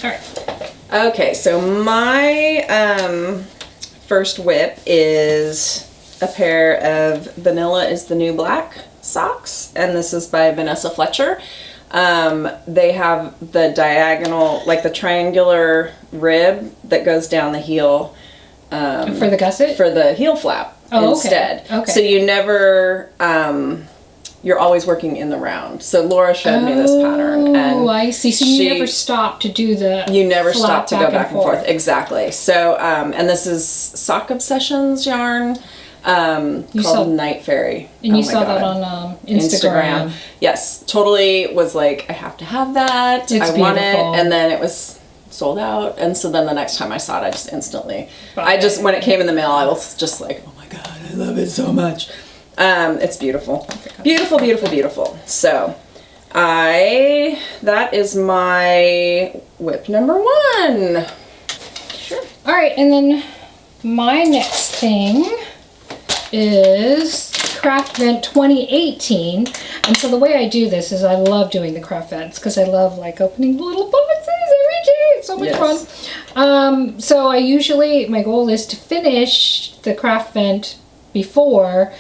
All right. Okay, so my first whip is a pair of Vanilla is the New Black socks, and this is by Vanessa Fletcher. They have the diagonal, like the triangular rib that goes down the heel. For the gusset? For the heel flap instead. Okay. So you never, you're always working in the round. So Laura showed me this pattern. Oh, I see. So you never stop to do the You never stop to go back and forth. forth. Exactly. So, and this is Sock Obsessions yarn. Called Night Fairy. And you saw that on Instagram. Yes, totally was like, I have to have that. It's want it. beautiful. And then it was sold out. And so then the next time I saw it, I just instantly, Bought when it came in the mail, I was just like, oh my God, I love it so much. It's beautiful. Beautiful, beautiful, beautiful. So that is my whip number 1. Sure. All right, and then my next thing is Craftvent 2018. And so the way I do this is I love doing the Craftvents because I love like opening little boxes every day. It's so much fun. So I usually, my goal is to finish the Craftvent before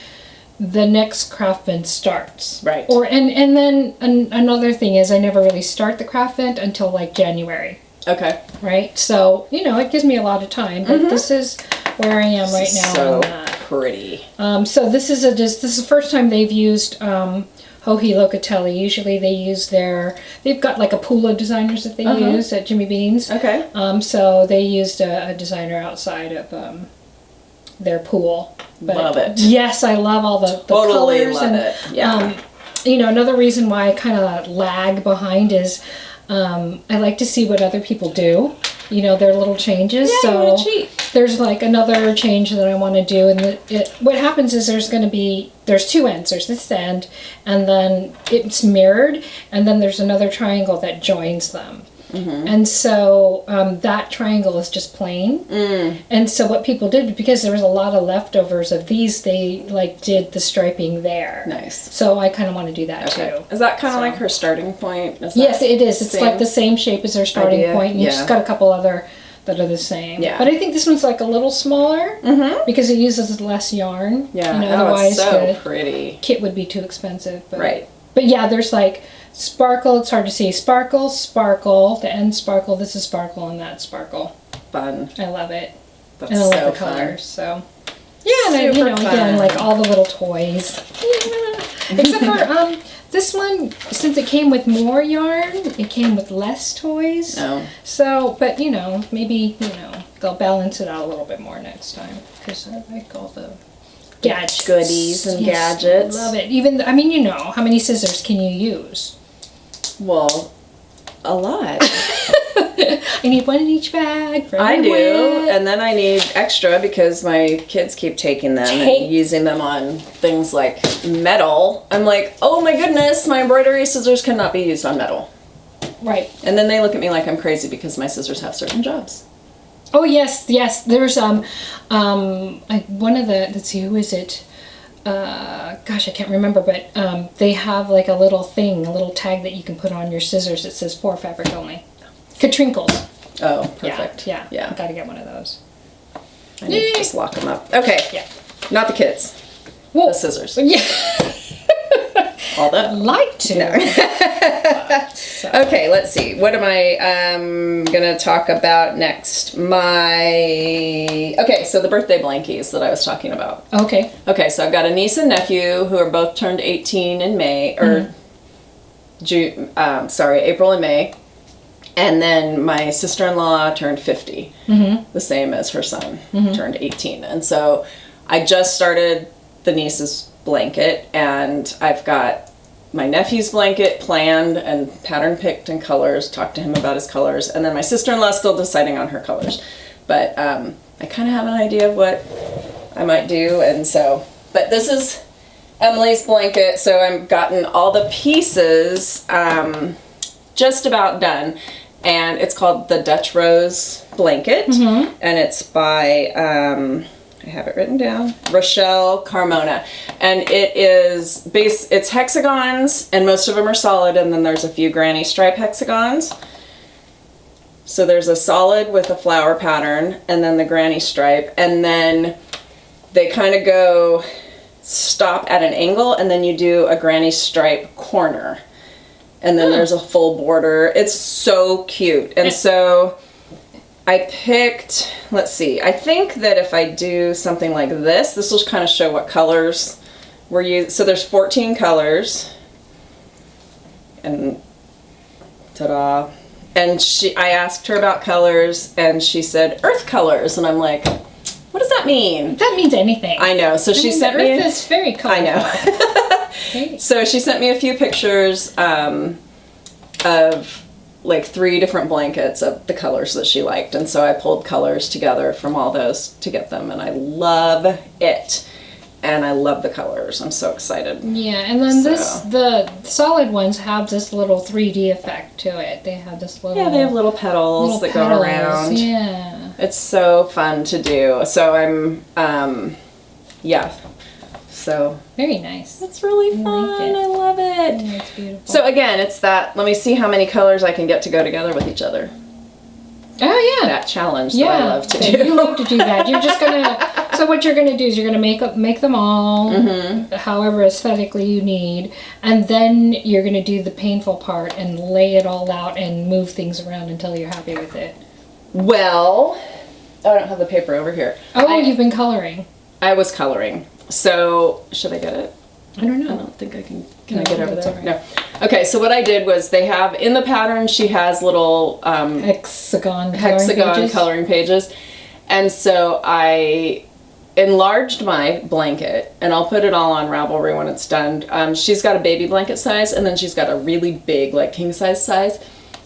the next Craftvent starts. Right. And then another thing is I never really start the Craftvent until like January. Okay. Right? So, it gives me a lot of time, but this is where I am right now. So pretty. So this is the first time they've used Joji Locatelli. Usually they use they've got like a pool of designers that they use at Jimmy Bean's. Okay. So they used a designer outside of their pool. But love it. Yes, I love all the totally colors. Love it. Yeah. Another reason why I kind of lag behind is I like to see what other people do. Their little changes. Yeah, so you wanna cheat. There's like another change that I want to do, and what happens is there's 2 ends. There's this end, and then it's mirrored, and then there's another triangle that joins them. And so that triangle is just plain. And so what people did, because there was a lot of leftovers of these, they like did the striping there. Nice. So I kind of want to do that too. Is that kind of like her starting point? Yes, it is. It's like the same shape as her starting point. And you just got a couple other that are the same. Yeah. But I think this one's like a little smaller because it uses less yarn. Yeah. Otherwise, it's so the pretty. kit would be too expensive. But, right. But yeah, there's like sparkle. It's hard to see. Sparkle, sparkle. The end sparkle. This is sparkle, and that sparkle. Fun. I love it. That's and I love so the colors. fun. So yeah, and Super again, like all the little toys. Yeah. Except for this one, since it came with more yarn, it came with less toys. Oh. So, but maybe they'll balance it out a little bit more next time because I like all the gadgets, goodies, and gadgets. Love it. Even how many scissors can you use? Well, a lot. I need one in each bag. For I do, whip. and then I need extra because my kids keep taking them and using them on things like metal. I'm like, oh my goodness, my embroidery scissors cannot be used on metal. Right. And then they look at me like I'm crazy because my scissors have certain jobs. Oh yes. There's one of the, let's see, who is it? Gosh, I can't remember, but they have like a little tag that you can put on your scissors that says for fabric only. Katrinkles. Oh, perfect. Yeah. I gotta get one of those. I need to just lock them up. Okay. Yeah. Not the kids. Whoa. The scissors. Yeah. All that. Like to. No. So. Okay, let's see. What am I gonna talk about next? So the birthday blankies that I was talking about. Okay. Okay, so I've got a niece and nephew who are both turned 18 in May, or April and May. And then my sister-in-law turned 50, the same as her son, turned 18. And so I just started the niece's blanket, and I've got my nephew's blanket planned and pattern picked in colors, talked to him about his colors, and then my sister-in-law's still deciding on her colors. But I kind of have an idea of what I might do, and so, but this is Emily's blanket, so I've gotten all the pieces just about done. And it's called the Dutch Rose Blanket, and it's by, I have it written down, Rochelle Carmona. And it is it's hexagons, and most of them are solid, and then there's a few granny stripe hexagons. So there's a solid with a flower pattern, and then the granny stripe, and then they kind of stop at an angle, and then you do a granny stripe corner. And then there's a full border. It's so cute. And so I picked, let's see, I think that if I do something like this will kind of show what colors we're using. So there's 14 colors. And ta-da. And I asked her about colors, and she said earth colors. And I'm like, what does that mean? That means anything. I know. So she sent me. Earth is very colorful. I know. Okay. So she sent me a few pictures of like 3 different blankets of the colors that she liked, and so I pulled colors together from all those to get them, and I love it. And I love the colors. I'm so excited. Yeah, and then the solid ones have this little 3D effect to it. They have this little... Yeah, they have little petals that go around. Yeah. It's so fun to do. So I'm, yeah. So... Very nice. It's really fun. I love it. Yeah, it's beautiful. So again, it's that, let me see how many colors I can get to go together with each other. Oh, yeah. That challenge that I love to do. You love to do that. You're just gonna... So what you're gonna do is you're gonna make them all however aesthetically you need, and then you're gonna do the painful part and lay it all out and move things around until you're happy with it. Well, I don't have the paper over here. Oh, you've been coloring. I was coloring. So, should I get it? I don't know. I don't think I can. Can I get over that's there? all right. No. Okay, so what I did was they have, in the pattern, she has little hexagon coloring pages. And so I enlarged my blanket, and I'll put it all on Ravelry when it's done. She's got a baby blanket size, and then she's got a really big, like king size,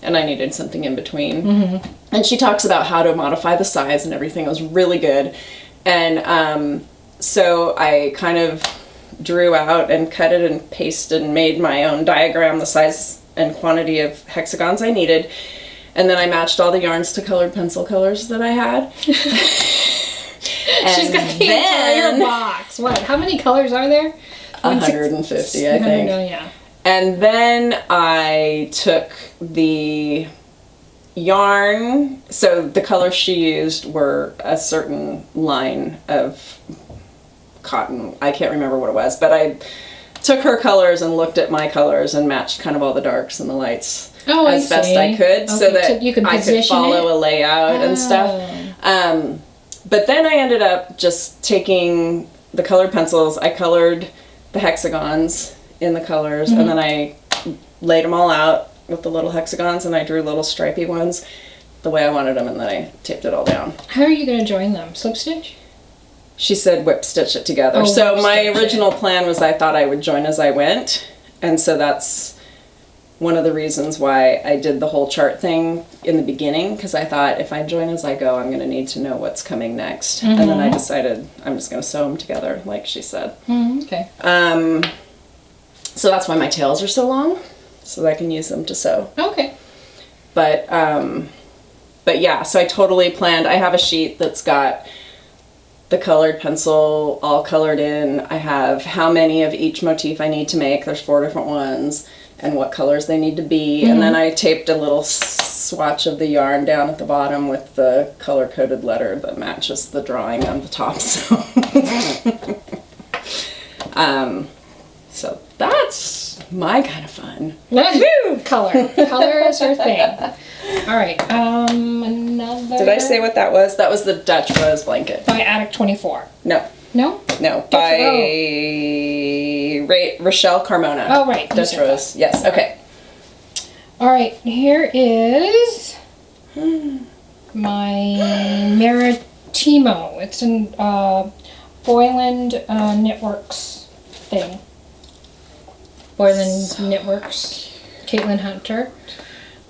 and I needed something in between. And she talks about how to modify the size and everything. It was really good. And so I kind of drew out and cut it and pasted and made my own diagram, the size and quantity of hexagons I needed. And then I matched all the yarns to colored pencil colors that I had. She's got the entire box. What? How many colors are there? 150, I think. No, yeah. And then I took the yarn. So the colors she used were a certain line of cotton. I can't remember what it was, but I took her colors and looked at my colors and matched kind of all the darks and the lights as best I could, so that you could I could follow a layout and stuff. But then I ended up just taking the colored pencils. I colored the hexagons in the colors, and then I laid them all out with the little hexagons, and I drew little stripy ones the way I wanted them, and then I taped it all down. How are you going to join them? Slip stitch? She said whip stitch it together. So my original plan was I thought I would join as I went, and so that's one of the reasons why I did the whole chart thing in the beginning, because I thought if I join as I go, I'm going to need to know what's coming next. And then I decided I'm just going to sew them together, like she said. Okay. So that's why my tails are so long, so that I can use them to sew. Okay. But yeah, so I totally planned. I have a sheet that's got the colored pencil all colored in. I have how many of each motif I need to make. There's 4 different ones, and what colors they need to be. And then I taped a little swatch of the yarn down at the bottom with the color-coded letter that matches the drawing on the top. So that's my kind of fun. Woo! Color. Color is her thing. All right. Another. Did I say what that was? That was the Dutch Rose blanket. By Attic 24. No. No? No. By Rochelle Carmona. Oh, right. Dutch Rose. Yes. Okay. All right. Here is my Marettimo. It's an Boyland Knitworks thing. Boyland Knitworks. Caitlin Hunter.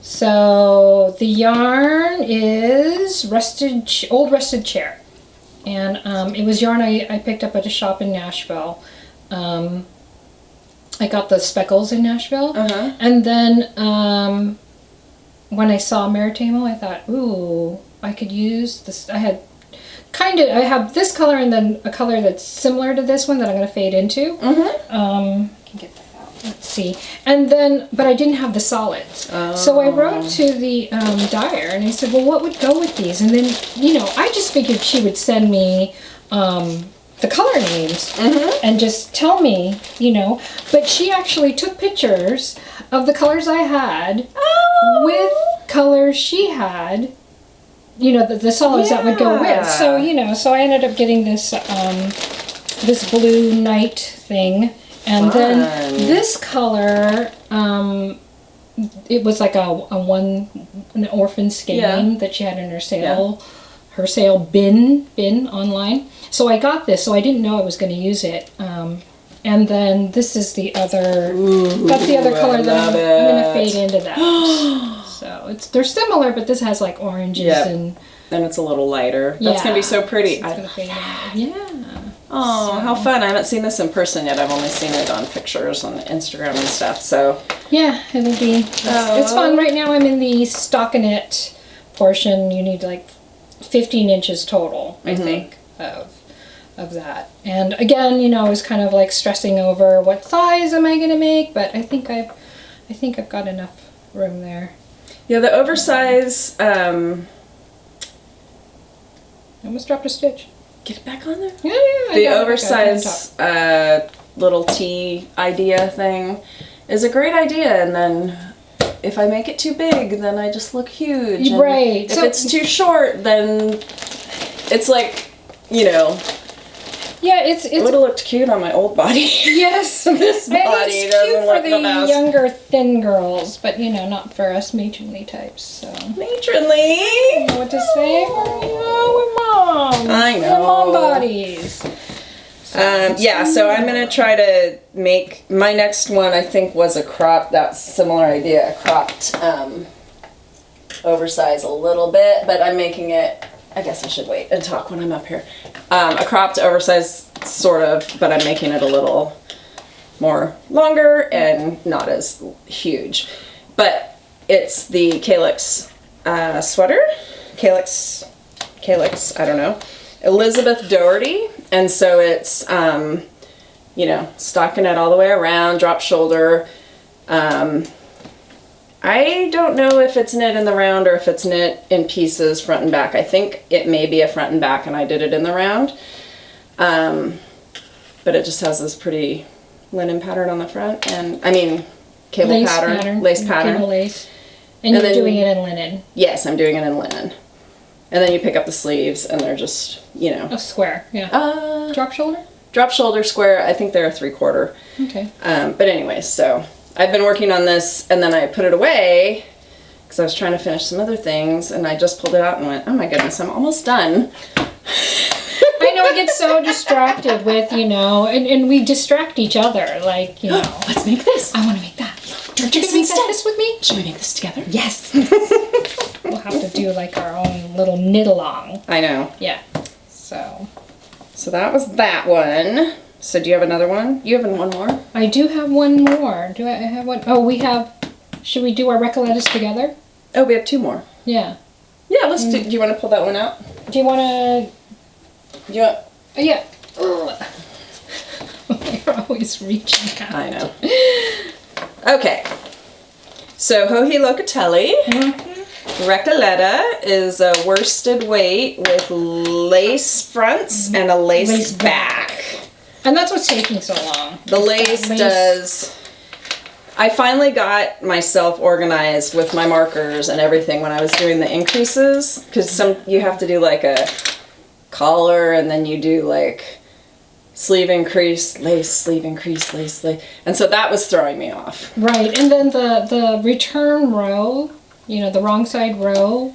So the yarn is old rusted chair, and it was yarn I picked up at a shop in Nashville. I got the speckles in Nashville, and then when I saw Marettimo, I thought, ooh, I could use this. I have this color and then a color that's similar to this one that I'm going to fade into. I can get that out. let's see. And then, but I didn't have the solids. So I wrote to the dyer and I said, well, what would go with these? And then, you know, I just figured she would send me the color names and just tell me, you know. But she actually took pictures of the colors I had with colors she had, you know, the solids that would go with. So, you know, so I ended up getting this this blue night thing. And then this color, it was like an orphan skein that she had in her sale bin online. So I got this, so I didn't know I was going to use it. And then this is the other, that's the other color that I'm going to fade into that. So they're similar, but this has like oranges and it's a little lighter. That's going to be so pretty. So it's gonna fade in. Yeah. Oh, so. How fun. I haven't seen this in person yet. I've only seen it on pictures on Instagram and stuff, so. Yeah, it'll be, it's fun. Right now I'm in the stockinette portion. You need like 15 inches total, I think, of that. And again, you know, I was kind of like stressing over what size am I going to make, but I think I've got enough room there. Yeah, the oversize, I almost dropped a stitch. Get it back on there? Yeah. The oversize little tea idea thing is a great idea, and then if I make it too big, then I just look huge. And right. If it's too short, then it's like, you know. Yeah, it would have looked cute on my old body. Yes. This body it's doesn't cute look for the best. younger, thin girls, but you know, not for us matronly types, so. Matronly? I don't know what to say. We're moms. I know. We're mom bodies. So I'm going to try to make, my next one I think was a crop, that similar idea, a cropped oversize a little bit, but I'm making it, I guess I should wait and talk when I'm up here. A cropped oversize sort of, but I'm making it a little more longer and not as huge. But it's the Calyx sweater, Calyx, I don't know, Elizabeth Doherty, and so it's, you know, stockinette all the way around, drop shoulder. I don't know if it's knit in the round or if it's knit in pieces front and back. I think it may be a front and back and I did it in the round. But it just has this pretty linen pattern on the front and, I mean, lace pattern. Cable lace. And you're doing it in linen. Yes, I'm doing it in linen. And then you pick up the sleeves and they're just, you know. A square, yeah. Drop shoulder? Drop shoulder square. I think they're a 3/4. Okay. But anyways, so I've been working on this and then I put it away because I was trying to finish some other things and I just pulled it out and went, oh my goodness, I'm almost done. I know, I get so distracted with, you know, and we distract each other, like, you know. Let's make this. I want to make that. Don't you make this with me? Should we make this together? Yes. We'll have to do like our own little knit along. I know. Yeah. So that was that one. So do you have another one? You have one more? I do have one more. Do I have one? Oh, we have, should we do our Recoletas together? Oh, we have two more. Yeah. Yeah, let's do you want to pull that one out? Do you want to? Yeah. Yeah. You're always reaching out. I know. Okay. So Joji Locatelli. Recoleta is a worsted weight with lace fronts and a lace back. And that's what's taking so long. The lace does... I finally got myself organized with my markers and everything when I was doing the increases, because you have to do like a collar and then you do like sleeve increase, lace, sleeve increase, lace, lace. And so that was throwing me off. Right, and then the return row, you know, the wrong side row.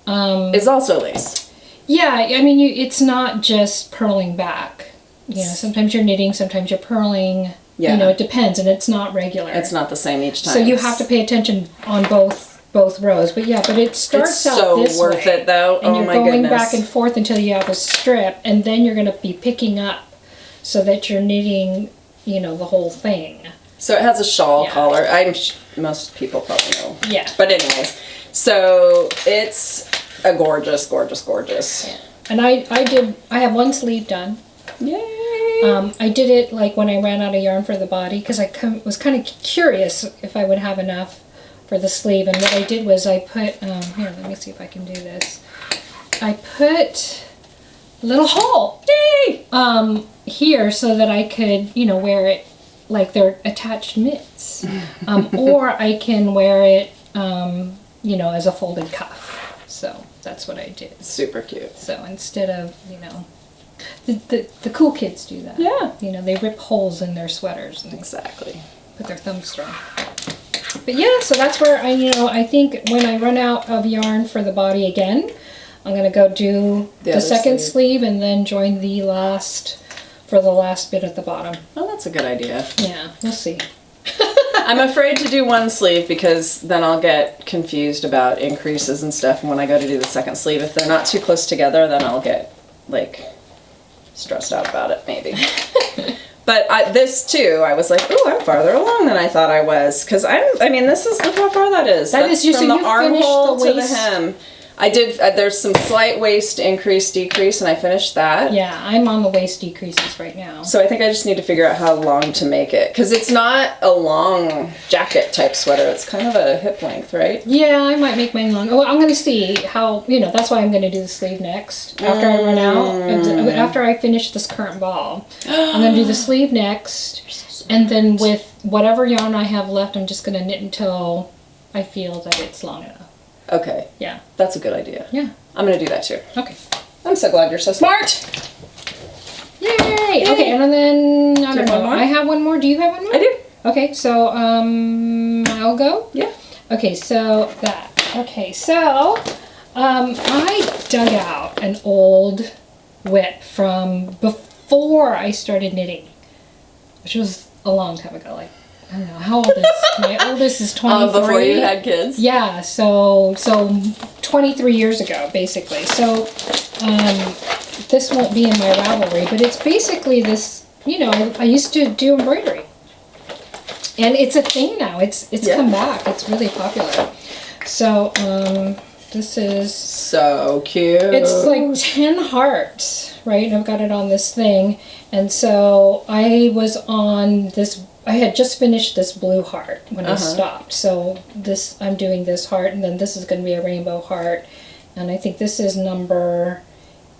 Is also lace. Yeah, I mean, it's not just purling back. You know, sometimes you're knitting, sometimes you're purling. Yeah. You know, it depends, and it's not regular. It's not the same each time. So you have to pay attention on both rows. But yeah, but it starts out this way. It's so worth it, though. And you're going back and forth until you have a strip, and then you're going to be picking up so that you're knitting, you know, the whole thing. So it has a shawl collar. Most people probably know. Yeah. But anyways, so it's a gorgeous, gorgeous, gorgeous. Yeah. And I have one sleeve done. Yay! I did it like when I ran out of yarn for the body because I was kind of curious if I would have enough for the sleeve. And what I did was I put, here, let me see if I can do this. I put a little hole, yay, here so that I could, wear it like they're attached mitts. Or I can wear it, as a folded cuff. So that's what I did. Super cute. So instead of, the cool kids do that. Yeah. They rip holes in their sweaters and Exactly. put their thumbs through. But yeah, so that's where I think when I run out of yarn for the body again, I'm going to go do the second sleeve and then join the last bit at the bottom. Oh, that's a good idea. Yeah, we'll see. I'm afraid to do one sleeve because then I'll get confused about increases and stuff. And when I go to do the second sleeve, if they're not too close together, then I'll get stressed out about it maybe. But this too, I was like, ooh, I'm farther along than I thought I was. Because look how far that is. That's from the armhole to the hem. I did, there's some slight waist increase, decrease, and I finished that. Yeah, I'm on the waist decreases right now. So I think I just need to figure out how long to make it. Because it's not a long jacket type sweater. It's kind of a hip length, right? Yeah, I might make mine long. Well, I'm going to see how, that's why I'm going to do the sleeve next. After I run out, after I finish this current ball, I'm going to do the sleeve next. And then with whatever yarn I have left, I'm just going to knit until I feel that it's long enough. Okay. Yeah. That's a good idea. Yeah. I'm going to do that too. Okay. I'm so glad you're so smart. Yay! Okay, and then, I don't know. I have one more. Do you have one more? I do. Okay, so, I'll go? Yeah. Okay, so that. Okay, so, I dug out an old whip from before I started knitting, which was a long time ago, like, I don't know, how old is, my oldest is 23. Before you had kids? Yeah, so 23 years ago, basically. So, this won't be in my Ravelry, but it's basically this, I used to do embroidery. And it's a thing now. It's come back. It's really popular. So, this is... So cute. It's like 10 hearts, right? And I've got it on this thing. And so, I was on this... I had just finished this blue heart when I stopped. So I'm doing this heart, and then this is going to be a rainbow heart. And I think this is number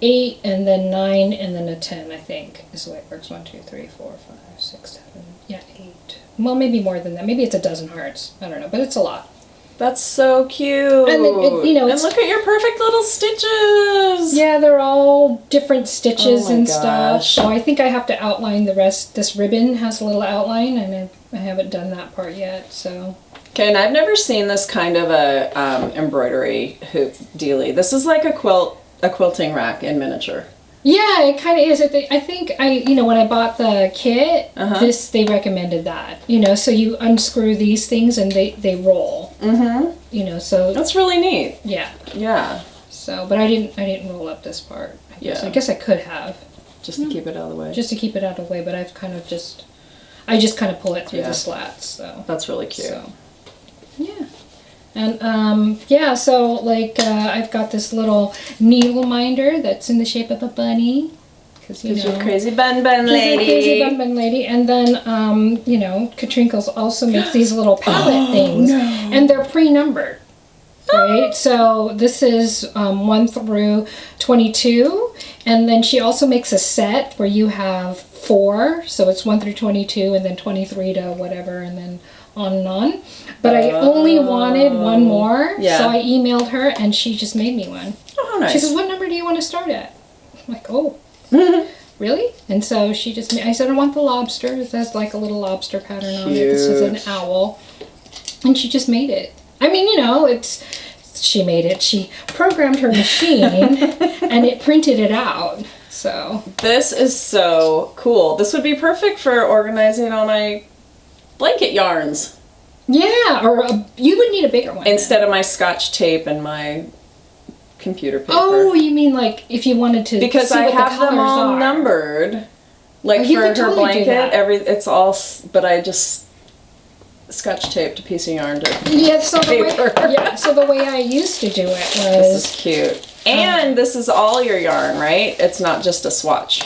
8, and then 9, and then a 10, I think, is the way it works. 1, 2, 3, 4, 5, 6, 7, 8. Well, maybe more than that. Maybe it's a dozen hearts. I don't know, but it's a lot. That's so cute. And and look at your perfect little stitches. Yeah, they're all different stitches and stuff. Gosh. So I think I have to outline the rest. This ribbon has a little outline, and I haven't done that part yet. So. Okay, and I've never seen this kind of a embroidery hoop dealie. This is like a quilting rack in miniature. Yeah, it kind of is. I think when I bought the kit, they recommended that. So you unscrew these things and they roll. Mm-hmm. So that's really neat. Yeah. Yeah. So, but I didn't roll up this part. I guess I could have. Just to keep it out of the way. Just to keep it out of the way, but I've kind of I just kind of pull it through the slats. So that's really cute. So, yeah. And, so, like, I've got this little needle minder that's in the shape of a bunny. Because you're crazy bun lady. Crazy bun lady. And then, Katrinkles also makes these little palette things. No. And they're pre-numbered. Right? So, this is 1 through 22. And then she also makes a set where you have 4. So, it's 1 through 22, and then 23 to whatever, and then on and on. But I only wanted one more, so I emailed her, and she just made me one. Oh, how nice. She says, what number do you want to start at? I'm like, oh, really? And so she just I said, I want the lobster. It has like a little lobster pattern on it. This is an owl. And she just made it. I mean, she made it. She programmed her machine, and it printed it out. So this is so cool. This would be perfect for organizing all my blanket yarns. Yeah, or you would need a bigger one. Instead of my Scotch tape and my computer paper. Oh, you mean like if you wanted to because see I what have the colors them all are. Numbered. Like you for could her totally do blanket, that. it's all, but I just Scotch taped a piece of yarn to paper. So the way I used to do it was... This is cute. And this is all your yarn, right? It's not just a swatch.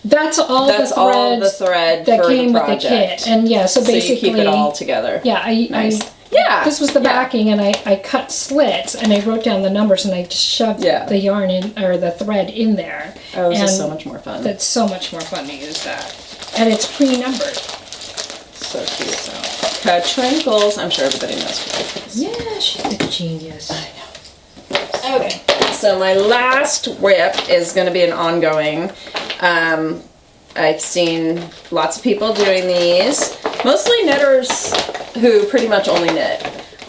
That's all the thread that came with the kit. And yeah, so basically... So you keep it all together. Yeah, Nice. This was the backing, and I cut slits, and I wrote down the numbers, and I just shoved the yarn in, or the thread in there. Oh, this is so much more fun. It's so much more fun to use that. And it's pre-numbered. So cute. So, Katrin goals. I'm sure everybody knows what that is. Yeah, she's a genius. I know. Okay, so my last whip is going to be an ongoing. I've seen lots of people doing these. Mostly knitters who pretty much only knit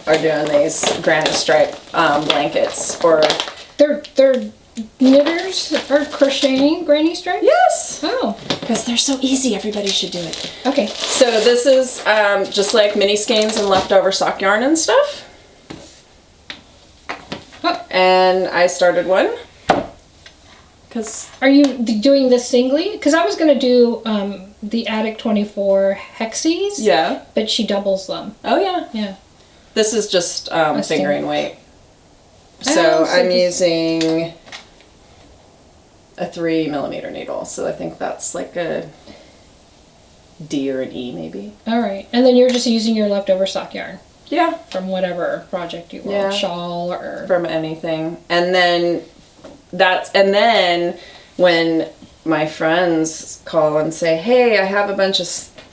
are doing these granite stripe blankets. Or they're knitters are crocheting granny stripes? Yes. Oh. Because they're so easy, everybody should do it. Okay. So this is just like mini skeins and leftover sock yarn and stuff. Oh. And I started one. Are you doing this singly? Because I was going to do the Attic 24 hexies. Yeah. But she doubles them. Oh, yeah. Yeah. This is just fingering weight. So I'm using a 3mm needle. So I think that's like a D or an E maybe. All right. And then you're just using your leftover sock yarn. Yeah. From whatever project you want. Yeah. Shawl or... From anything. And then when my friends call and say, hey, I have a bunch of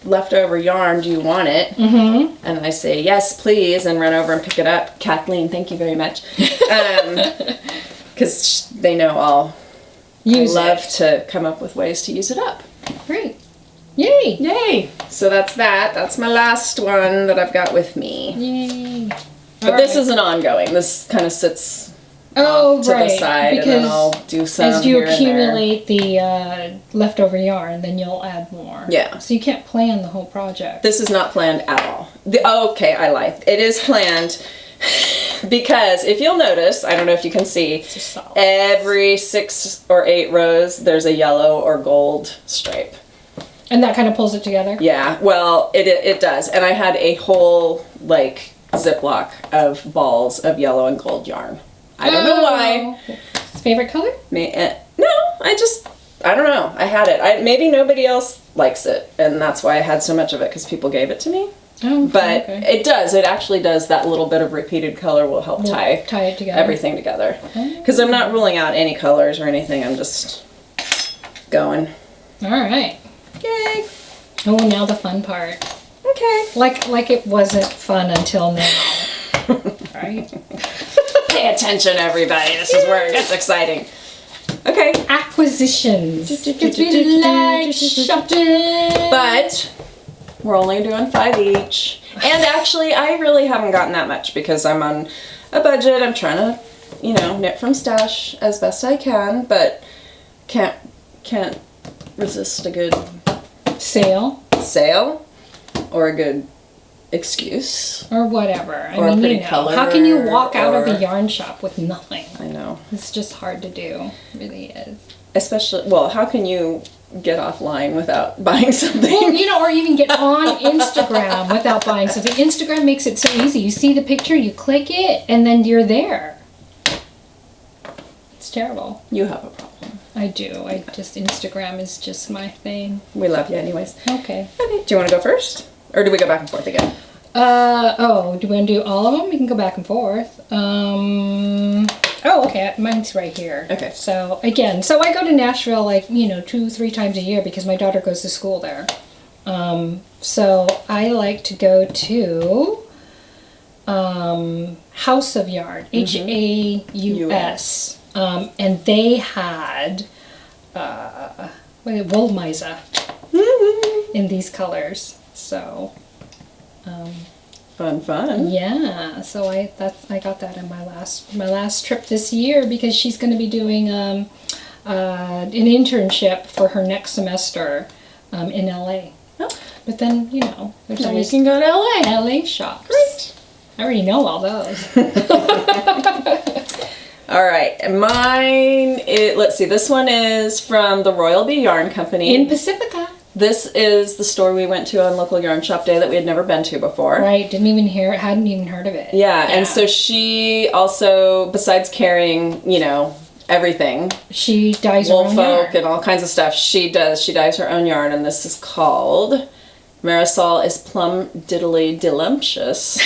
leftover yarn, do you want it? Mm-hmm. And I say, yes, please, and run over and pick it up. Kathleen, thank you very much. Because they know I'll love to come up with ways to use it up. Great. Yay! Yay! So that's that. That's my last one that I've got with me. Yay! But this is an ongoing. This kind of sits... to the side, because and then I'll do some as you here and accumulate the leftover yarn, then you'll add more. Yeah. So you can't plan the whole project. This is not planned at all. Okay, I lied. It is planned because if you'll notice, I don't know if you can see, every 6 or 8 rows, there's a yellow or gold stripe. And that kind of pulls it together? Yeah, well, it does. And I had a whole, like, Ziploc of balls of yellow and gold yarn. I don't know why. Favorite color? No, I don't know. I had it. Maybe nobody else likes it, and that's why I had so much of it, because people gave it to me. Oh, but it does. It actually does. That little bit of repeated color will help tie it together. Everything together. Because I'm not ruling out any colors or anything. I'm just going. All right. Yay. Oh, now the fun part. Okay. Like it wasn't fun until now. Right? Pay attention, everybody. This is where it gets exciting. Okay. Acquisitions. It's been like shopping. But we're only doing 5 each. And actually, I really haven't gotten that much because I'm on a budget. I'm trying to, knit from stash as best I can, but can't resist a good sale or a good excuse or whatever. I mean, pretty color, how can you walk out of a yarn shop with nothing? I know. It's just hard to do. It really is. Especially, how can you get offline without buying something? Well, or even get on Instagram without buying something. Instagram makes it so easy. You see the picture, you click it, and then you're there. It's terrible. You have a problem. I do. Instagram is just my thing. We love you anyways. Okay. Do you want to go first? Or do we go back and forth again? Do we want to do all of them? We can go back and forth. Okay, mine's right here. Okay. So, again, I go to Nashville 2-3 times a year because my daughter goes to school there. So I like to go to House of Yarn, Haus. And they had wool miza in these colors. So, fun. Yeah. So I got that in my last trip this year because she's going to be doing an internship for her next semester in LA. Oh. But then there's always you can go to LA. LA shops. Great. I already know all those. All right, mine. Let's see. This one is from the Royal Bee Yarn Company in Pacifica. This is the store we went to on local yarn shop day that we had never been to before. Right, hadn't even heard of it. Yeah, and so she also, besides carrying, everything. She dyes her own yarn. Woolfolk and all kinds of stuff. She does. She dyes her own yarn, and this is called Marisol is Plum Diddly Delumptious.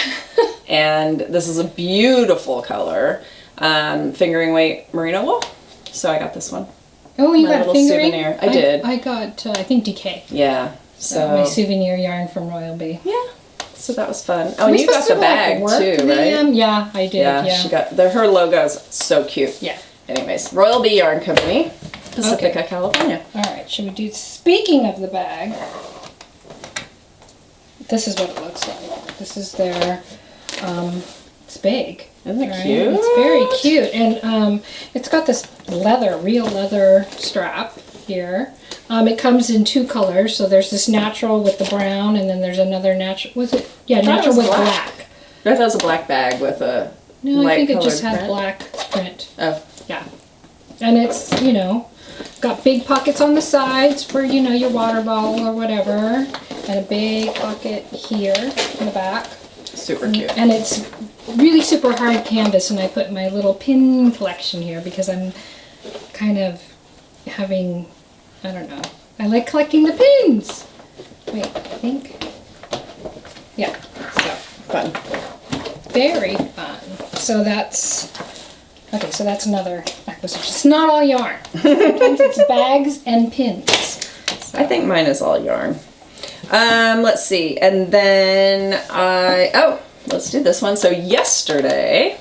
And this is a beautiful color. Fingering weight merino wool. So I got this one. Oh, you My got a little fingering? souvenir. I did. I got, I think, DK. Yeah. So my souvenir yarn from Royal Bee. yeah. So that was fun. Oh, and you got the bag too, right? Yeah, I did. Yeah. She got her logo's so cute. Yeah. Anyways, Royal Bee Yarn Company, Pacifica, California. All right. Should we do? Speaking of the bag, this is what it looks like. This is their. It's big. Isn't it cute? It's very cute, and it's got this real leather strap here. It comes in 2 colors, so there's this natural with the brown, and then there's another natural. Was it? Yeah, natural with black. I thought it was a black bag with a No, I think it just print. had black print. Oh. Yeah. And it's, got big pockets on the sides for, your water bottle or whatever. And a big pocket here in the back. Super cute. And it's really super hard canvas, and I put my little pin collection here because I'm kind of having, I don't know, I like collecting the pins. Wait, I think. Yeah, so. Fun. Very fun. So that's another acquisition. It's not all yarn. Sometimes it's bags and pins. So. I think mine is all yarn. Let's see. And then let's do this one. So yesterday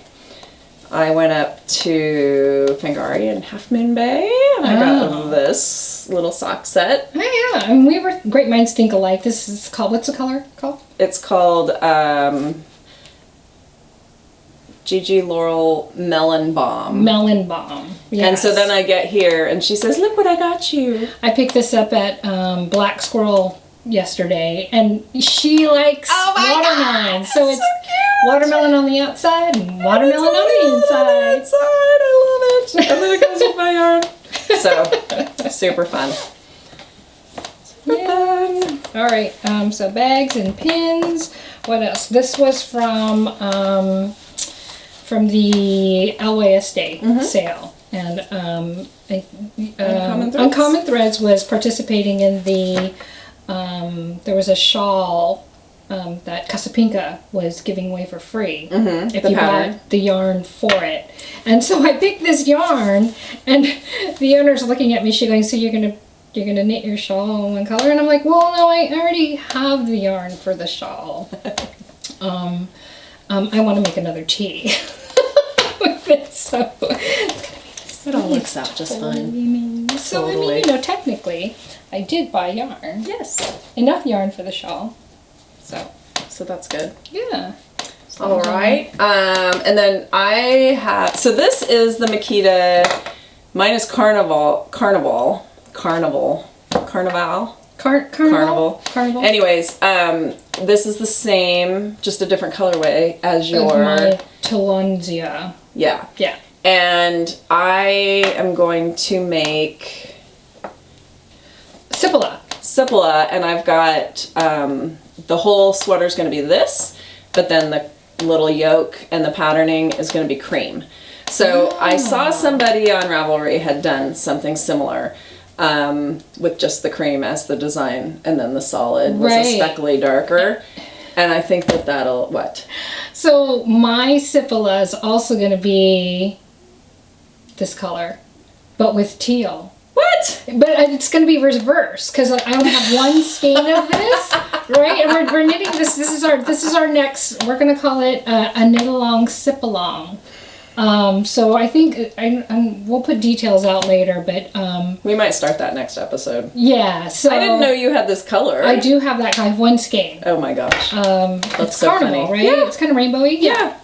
I went up to Finulgarn in Half Moon Bay and I got this little sock set. Oh yeah, and we were great minds think alike. This is called, what's the color called? It's called Gigi Laurel Melon Balm. Melon Balm. Yes. And so then I get here and she says, look what I got you. I picked this up at Black Squirrel yesterday, and she likes watermelon. God, so it's cute. Watermelon on the outside and watermelon on the inside. I love it. And then it goes with my yarn. So, super fun. Yeah. All right, so bags and pins. What else? This was from the Elway Estate sale, and Uncommon Threads was participating in the. There was a shawl that Casapinka was giving away for free if you bought the yarn for it. And so I picked this yarn, and the owner's looking at me. She's going, "So you're gonna knit your shawl in one color?" And I'm like, "Well, no, I already have the yarn for the shawl. I want to make another tee with it, so it's gonna be this. It all works out just fine. So Totally. I mean, technically, I did buy yarn. Yes. Enough yarn for the shawl. So that's good. Yeah. So, All right. And then I have, so this is the Makita, mine is Carnival. Anyways, this is the same, just a different colorway as your... my Tillandsia. Yeah. Yeah. And I am going to make... Sipila, and I've got, the whole sweater is going to be this, but then the little yoke and the patterning is going to be cream. So I saw somebody on Ravelry had done something similar. With just the cream as the design, and then the solid was a speckly darker. And I think that'll, what? So my Sipila is also going to be this color, but with teal. What? But it's going to be reverse, because I only have one skein of this, right? And we're knitting this. This is our next. We're going to call it a knit along, sip along. So I think we'll put details out later, but we might start that next episode. Yeah. So I didn't know you had this color. I do have that kind of one skein. Oh my gosh. It's so carnival, funny. right? Yeah. It's kind of rainbowy. Yeah.